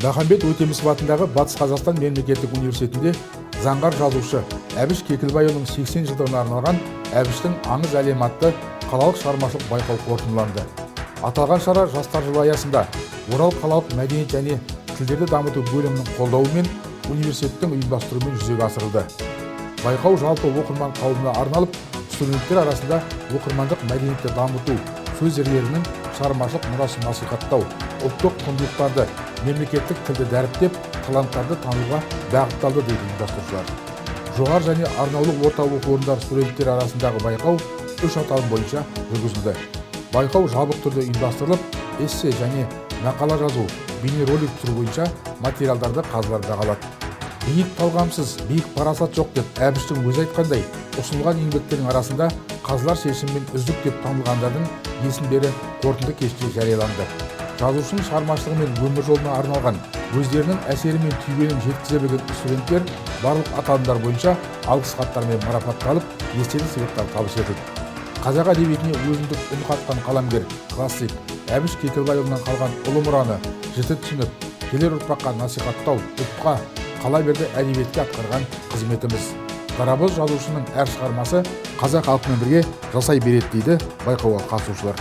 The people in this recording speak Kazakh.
Махамбет Өтемісов атындағы Батыс Қазақстан мемлекеттік университетінде заңғар жазушы Әбіш Кекілбайұлының 80 жылдығына арналған Әбіштің аңыз әлемі атты қалалық шығармашылық байқау қорытындыланды. Аталған шара жастар жылы аясында Орал қалалық мәдениет және тілдерді дамыту бөлімінің қолдауымен университеттің ұйымдастыруымен жүзеге асырылды. Байқау жалпы оқырман қауымына арналып, студенттер арасында оқырмандық мәдениетті дамыту, сөз иелерінің шығармашылық мұрасын насихаттау, ұлттық құндылықтарды, мемлекеттік тілді дәріптеп, таланттарды тануға бағытталды дейді ұйымдастырушылар. Жоғары және арнаулы орта оқу орындары студенттер арасындағы байқау 3 аталым бойынша жүргізілді. Байқау жабық түрде ұйымдастырылып, эссе және мақала жазу, бейнеролик түрі бойынша материалдарды қазылар бағалады. Биік талғамсыз, биік парасат жоқ деп Әбіштің өзі айтқандай, ұсынылған еңбектердің арасында қазылар шешімімен үздік деп танылғандардың есімдері қорытынды кеште жарияланды. Жазушының шығармашылығы мен өмір жолына арналған өздерінің әсері мен түйгенін жеткізе білген студенттер барлық аталымдар бойынша алғыс хаттармен марапатталып, естелік сыйлықтар табыс етілді. Қазақ әдебиетіне өзіндік үн қатқан қаламгер, классик Әбіш Кекілбайұлынан қалған ұлы мұраны жіті түсініп, келер ұрпаққа насихаттау, ұлтқа, қала берді әдебиетке атқарған қызметіміз. Дарабоз жазушының әр шығармасы қазақ халқымен бірге жасай береді дейді байқауға қатысушылар.